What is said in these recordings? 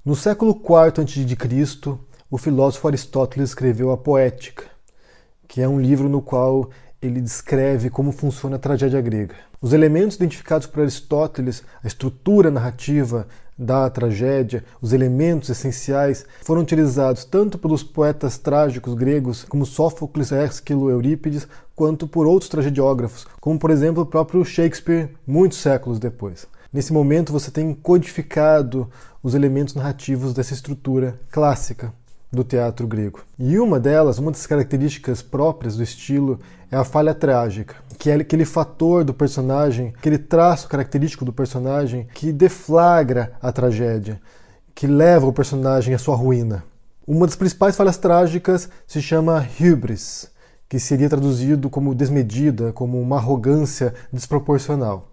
No século IV a.C., o filósofo Aristóteles escreveu a Poética, que é um livro no qual ele descreve como funciona a tragédia grega. Os elementos identificados por Aristóteles, a estrutura narrativa da tragédia, os elementos essenciais, foram utilizados tanto pelos poetas trágicos gregos, como Sófocles, Ésquilo, Eurípides, quanto por outros tragediógrafos, como por exemplo o próprio Shakespeare, muitos séculos depois. Nesse momento você tem codificado os elementos narrativos dessa estrutura clássica do teatro grego. E uma das características próprias do estilo é a falha trágica, que é aquele fator do personagem, aquele traço característico do personagem que deflagra a tragédia, que leva o personagem à sua ruína. Uma das principais falhas trágicas se chama hybris, que seria traduzido como desmedida, como uma arrogância desproporcional.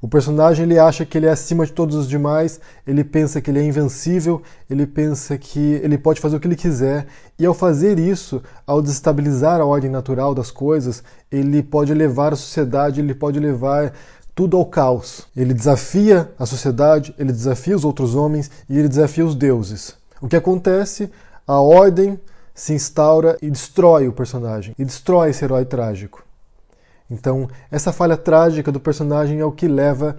O personagem ele acha que ele é acima de todos os demais, ele pensa que ele é invencível, ele pensa que ele pode fazer o que ele quiser, e ao fazer isso, ao desestabilizar a ordem natural das coisas, ele pode levar a sociedade, ele pode levar tudo ao caos. Ele desafia a sociedade, ele desafia os outros homens e ele desafia os deuses. O que acontece? A ordem se instaura e destrói o personagem, e destrói esse herói trágico. Então, essa falha trágica do personagem é o que leva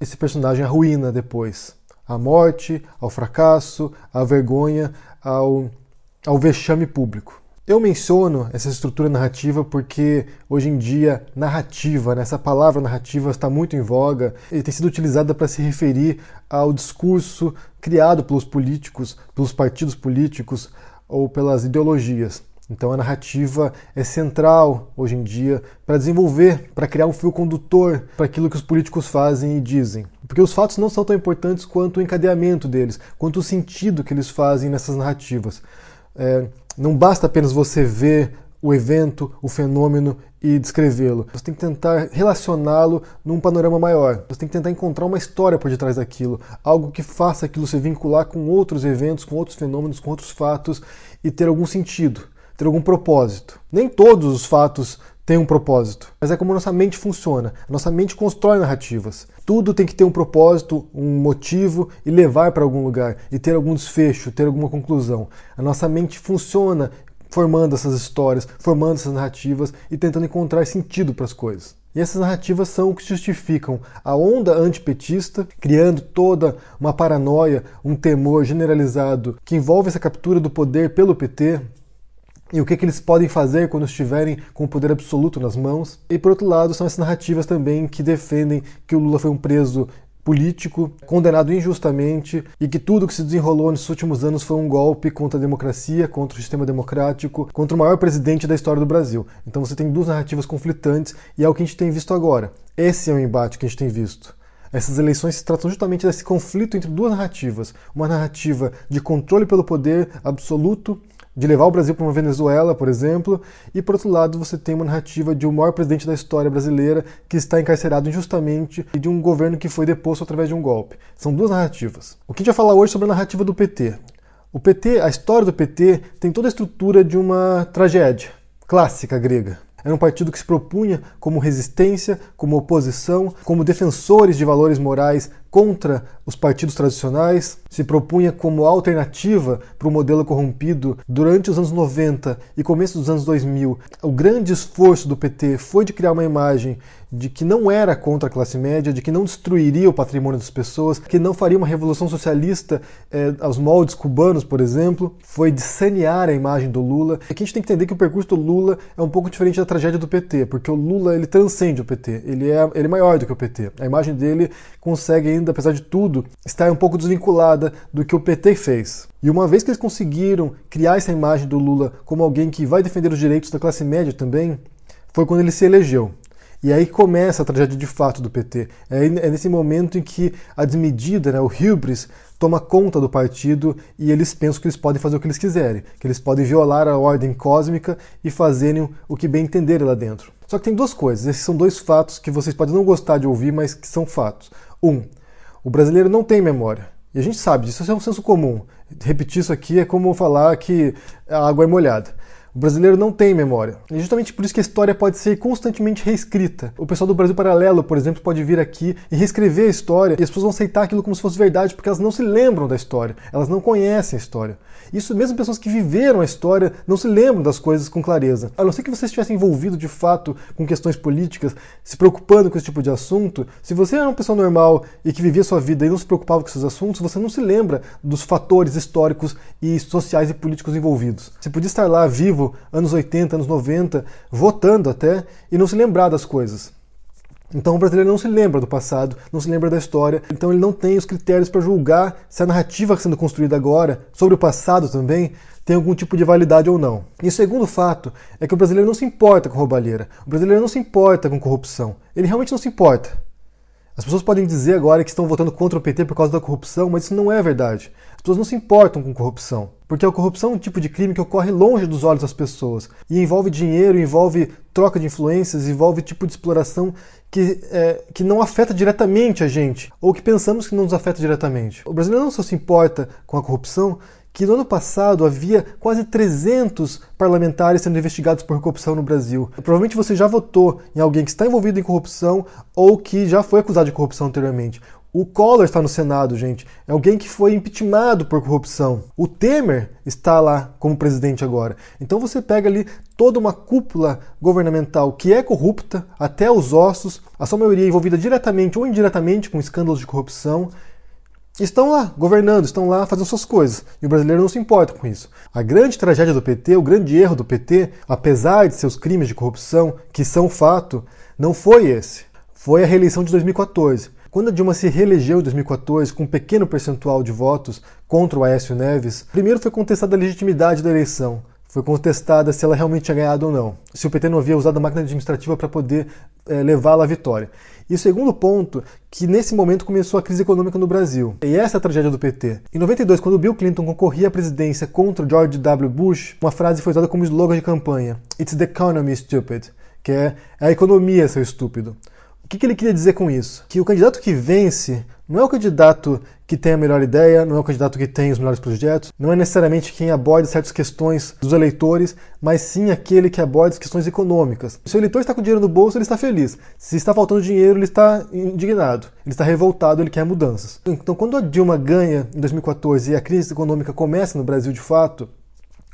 esse personagem à ruína depois. À morte, ao fracasso, à vergonha, ao vexame público. Eu menciono essa estrutura narrativa porque, hoje em dia, narrativa, essa palavra narrativa está muito em voga e tem sido utilizada para se referir ao discurso criado pelos políticos, pelos partidos políticos ou pelas ideologias. Então a narrativa é central hoje em dia para desenvolver, para criar um fio condutor para aquilo que os políticos fazem e dizem. Porque os fatos não são tão importantes quanto o encadeamento deles, quanto o sentido que eles fazem nessas narrativas. Não basta apenas você ver o evento, o fenômeno e descrevê-lo. Você tem que tentar relacioná-lo num panorama maior. Você tem que tentar encontrar uma história por detrás daquilo, algo que faça aquilo se vincular com outros eventos, com outros fenômenos, com outros fatos e ter algum sentido. Ter algum propósito. Nem todos os fatos têm um propósito, mas é como nossa mente funciona. A nossa mente constrói narrativas. Tudo tem que ter um propósito, um motivo e levar para algum lugar, e ter algum desfecho, ter alguma conclusão. A nossa mente funciona formando essas histórias, formando essas narrativas e tentando encontrar sentido para as coisas. E essas narrativas são o que justificam a onda antipetista, criando toda uma paranoia, um temor generalizado que envolve essa captura do poder pelo PT, e o que eles podem fazer quando estiverem com o poder absoluto nas mãos. E por outro lado, são essas narrativas também que defendem que o Lula foi um preso político, condenado injustamente, e que tudo que se desenrolou nesses últimos anos foi um golpe contra a democracia, contra o sistema democrático, contra o maior presidente da história do Brasil. Então você tem duas narrativas conflitantes, e é o que a gente tem visto agora. Esse é o embate que a gente tem visto. Essas eleições se tratam justamente desse conflito entre duas narrativas. Uma narrativa de controle pelo poder absoluto, de levar o Brasil para uma Venezuela, por exemplo, e por outro lado você tem uma narrativa de um maior presidente da história brasileira que está encarcerado injustamente e de um governo que foi deposto através de um golpe. São duas narrativas. O que a gente vai falar hoje sobre a narrativa do PT. O PT, a história do PT, tem toda a estrutura de uma tragédia clássica grega. Era um partido que se propunha como resistência, como oposição, como defensores de valores morais contra os partidos tradicionais, se propunha como alternativa para o modelo corrompido durante os anos 90 e começo dos anos 2000. O grande esforço do PT foi de criar uma imagem de que não era contra a classe média, de que não destruiria o patrimônio das pessoas, que não faria uma revolução socialista aos moldes cubanos, por exemplo. Foi de sanear a imagem do Lula. E aqui a gente tem que entender que o percurso do Lula é um pouco diferente da tragédia do PT, porque o Lula ele transcende o PT, ele é maior do que o PT. A imagem dele consegue ainda, apesar de tudo, estar um pouco desvinculada do que o PT fez. E uma vez que eles conseguiram criar essa imagem do Lula como alguém que vai defender os direitos da classe média também, foi quando ele se elegeu. E aí começa a tragédia de fato do PT. É nesse momento em que a desmedida, o hybris, toma conta do partido e eles pensam que eles podem fazer o que eles quiserem, que eles podem violar a ordem cósmica e fazerem o que bem entenderem lá dentro. Só que tem duas coisas, esses são dois fatos que vocês podem não gostar de ouvir, mas que são fatos. O brasileiro não tem memória. E a gente sabe disso, isso é um senso comum. Repetir isso aqui é como falar que a água é molhada. O brasileiro não tem memória. E justamente por isso que a história pode ser constantemente reescrita. O pessoal do Brasil Paralelo, por exemplo, pode vir aqui e reescrever a história e as pessoas vão aceitar aquilo como se fosse verdade porque elas não se lembram da história, elas não conhecem a história. Isso mesmo pessoas que viveram a história não se lembram das coisas com clareza. A não ser que você estivesse envolvido de fato com questões políticas, se preocupando com esse tipo de assunto, se você era uma pessoa normal e que vivia sua vida e não se preocupava com esses assuntos, você não se lembra dos fatores históricos e sociais e políticos envolvidos. Você podia estar lá vivo, anos 80, anos 90, votando até, e não se lembrar das coisas. Então o brasileiro não se lembra do passado, não se lembra da história, então ele não tem os critérios para julgar se a narrativa sendo construída agora, sobre o passado também, tem algum tipo de validade ou não. E o segundo fato é que o brasileiro não se importa com roubalheira, o brasileiro não se importa com corrupção, ele realmente não se importa. As pessoas podem dizer agora que estão votando contra o PT por causa da corrupção, mas isso não é verdade. As pessoas não se importam com corrupção, porque a corrupção é um tipo de crime que ocorre longe dos olhos das pessoas e envolve dinheiro, envolve troca de influências, envolve tipo de exploração que não afeta diretamente a gente, ou que pensamos que não nos afeta diretamente. O brasileiro não só se importa com a corrupção, que no ano passado havia quase 300 parlamentares sendo investigados por corrupção no Brasil. Provavelmente você já votou em alguém que está envolvido em corrupção ou que já foi acusado de corrupção anteriormente. O Collor está no Senado, gente. É alguém que foi impeachmentado por corrupção. O Temer está lá como presidente agora. Então você pega ali toda uma cúpula governamental que é corrupta até os ossos, a sua maioria envolvida diretamente ou indiretamente com escândalos de corrupção, estão lá governando, estão lá fazendo suas coisas. E o brasileiro não se importa com isso. A grande tragédia do PT, o grande erro do PT, apesar de seus crimes de corrupção, que são fato, não foi esse. Foi a reeleição de 2014. Quando a Dilma se reelegeu em 2014 com um pequeno percentual de votos contra o Aécio Neves, primeiro foi contestada a legitimidade da eleição. Foi contestada se ela realmente tinha ganhado ou não. Se o PT não havia usado a máquina administrativa para poder levá-la à vitória. E o segundo ponto, que nesse momento começou a crise econômica no Brasil. E essa é a tragédia do PT. Em 92, quando Bill Clinton concorria à presidência contra George W. Bush, uma frase foi usada como slogan de campanha: "It's the economy, stupid", que é a economia, seu estúpido. O que ele queria dizer com isso? Que o candidato que vence não é o candidato que tem a melhor ideia, não é o candidato que tem os melhores projetos, não é necessariamente quem aborda certas questões dos eleitores, mas sim aquele que aborda as questões econômicas. Se o eleitor está com dinheiro no bolso, ele está feliz. Se está faltando dinheiro, ele está indignado, ele está revoltado, ele quer mudanças. Então, quando a Dilma ganha em 2014 e a crise econômica começa no Brasil de fato,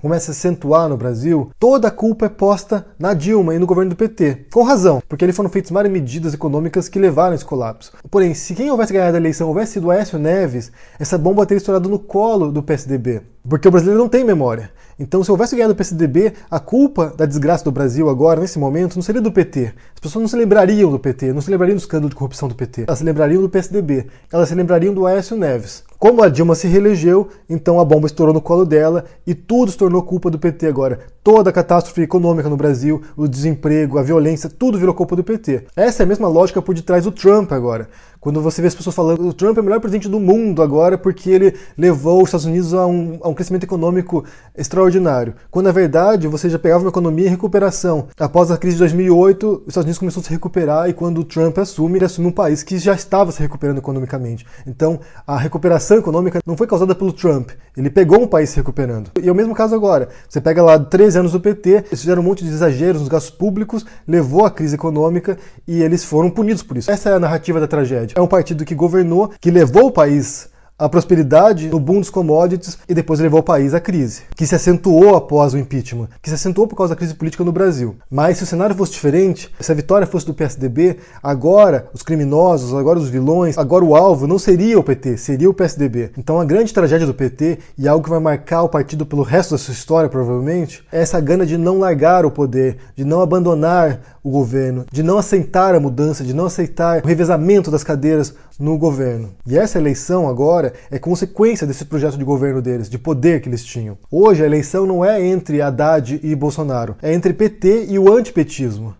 começa a se acentuar no Brasil, toda a culpa é posta na Dilma e no governo do PT. Com razão, porque ali foram feitas várias medidas econômicas que levaram a esse colapso. Porém, se quem houvesse ganhado a eleição houvesse sido Aécio Neves, essa bomba teria estourado no colo do PSDB. Porque o brasileiro não tem memória. Então, se houvesse ganhado o PSDB, a culpa da desgraça do Brasil agora, nesse momento, não seria do PT. As pessoas não se lembrariam do PT, não se lembrariam do escândalo de corrupção do PT. Elas se lembrariam do PSDB. Elas se lembrariam do Aécio Neves. Como a Dilma se reelegeu, então a bomba estourou no colo dela e tudo se tornou culpa do PT agora. Toda a catástrofe econômica no Brasil, o desemprego, a violência, tudo virou culpa do PT. Essa é a mesma lógica por detrás do Trump agora. Quando você vê as pessoas falando que o Trump é o melhor presidente do mundo agora porque ele levou os Estados Unidos a um crescimento econômico extraordinário. Quando, na verdade, você já pegava uma economia em recuperação. Após a crise de 2008, os Estados Unidos começou a se recuperar e quando o Trump assume, ele assume um país que já estava se recuperando economicamente. Então, a recuperação econômica não foi causada pelo Trump. Ele pegou um país se recuperando. E é o mesmo caso agora. Você pega lá 13 anos do PT, eles fizeram um monte de exageros nos gastos públicos, levou à crise econômica e eles foram punidos por isso. Essa é a narrativa da tragédia. É um partido que governou, que levou o país à prosperidade no boom dos commodities e depois levou o país à crise, que se acentuou após o impeachment, que se acentuou por causa da crise política no Brasil. Mas se o cenário fosse diferente, se a vitória fosse do PSDB, agora os criminosos, agora os vilões, agora o alvo não seria o PT, seria o PSDB. Então a grande tragédia do PT, e algo que vai marcar o partido pelo resto da sua história provavelmente, é essa gana de não largar o poder, de não abandonar o governo, de não aceitar a mudança, de não aceitar o revezamento das cadeiras no governo. E essa eleição agora é consequência desse projeto de governo deles, de poder que eles tinham. Hoje a eleição não é entre Haddad e Bolsonaro, é entre PT e o antipetismo.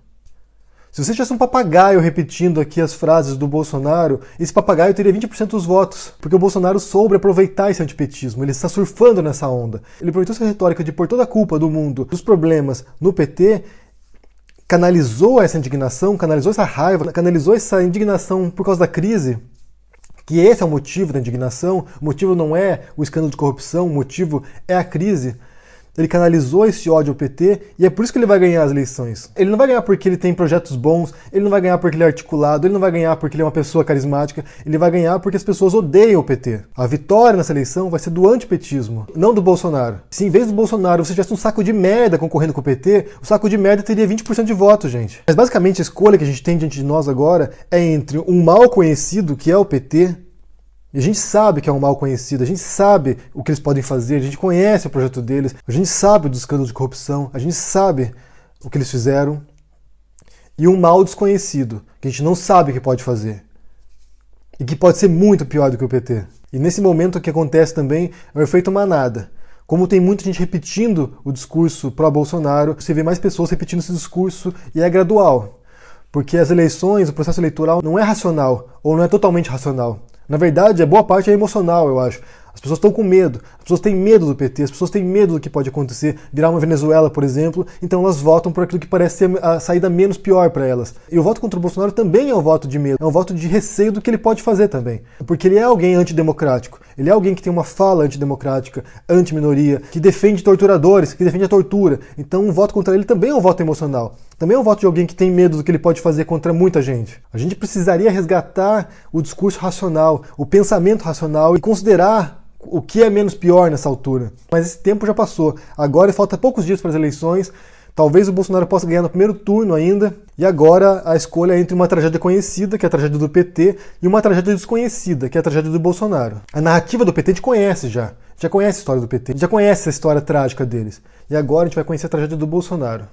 Se você tivesse um papagaio repetindo aqui as frases do Bolsonaro, esse papagaio teria 20% dos votos, porque o Bolsonaro soube aproveitar esse antipetismo, ele está surfando nessa onda. Ele aproveitou essa retórica de pôr toda a culpa do mundo, dos problemas no PT, canalizou essa indignação, canalizou essa raiva, canalizou essa indignação por causa da crise, que esse é o motivo da indignação, o motivo não é o escândalo de corrupção, o motivo é a crise. Ele canalizou esse ódio ao PT e é por isso que ele vai ganhar as eleições. Ele não vai ganhar porque ele tem projetos bons, ele não vai ganhar porque ele é articulado, ele não vai ganhar porque ele é uma pessoa carismática, ele vai ganhar porque as pessoas odeiam o PT. A vitória nessa eleição vai ser do antipetismo, não do Bolsonaro. Se em vez do Bolsonaro você tivesse um saco de merda concorrendo com o PT, o saco de merda teria 20% de votos, gente. Mas basicamente a escolha que a gente tem diante de nós agora é entre um mal conhecido, que é o PT, e a gente sabe que é um mal conhecido, a gente sabe o que eles podem fazer, a gente conhece o projeto deles, a gente sabe dos escândalos de corrupção, a gente sabe o que eles fizeram, e um mal desconhecido, que a gente não sabe o que pode fazer, e que pode ser muito pior do que o PT. E nesse momento o que acontece também é o efeito manada. Como tem muita gente repetindo o discurso pró-Bolsonaro, você vê mais pessoas repetindo esse discurso e é gradual. Porque as eleições, o processo eleitoral não é racional, ou não é totalmente racional. Na verdade, a boa parte é emocional, eu acho. As pessoas estão com medo, as pessoas têm medo do PT, as pessoas têm medo do que pode acontecer, virar uma Venezuela, por exemplo, então elas votam por aquilo que parece ser a saída menos pior para elas. E o voto contra o Bolsonaro também é um voto de medo, é um voto de receio do que ele pode fazer também. Porque ele é alguém antidemocrático, ele é alguém que tem uma fala antidemocrática, anti-minoria, que defende torturadores, que defende a tortura. Então um voto contra ele também é um voto emocional. Também é um voto de alguém que tem medo do que ele pode fazer contra muita gente. A gente precisaria resgatar o discurso racional, o pensamento racional e considerar o que é menos pior nessa altura. Mas esse tempo já passou. Agora falta poucos dias para as eleições. Talvez o Bolsonaro possa ganhar no primeiro turno ainda. E agora a escolha é entre uma tragédia conhecida, que é a tragédia do PT, e uma tragédia desconhecida, que é a tragédia do Bolsonaro. A narrativa do PT a gente conhece já. Já conhece a história do PT, já conhece a história trágica deles. E agora a gente vai conhecer a tragédia do Bolsonaro.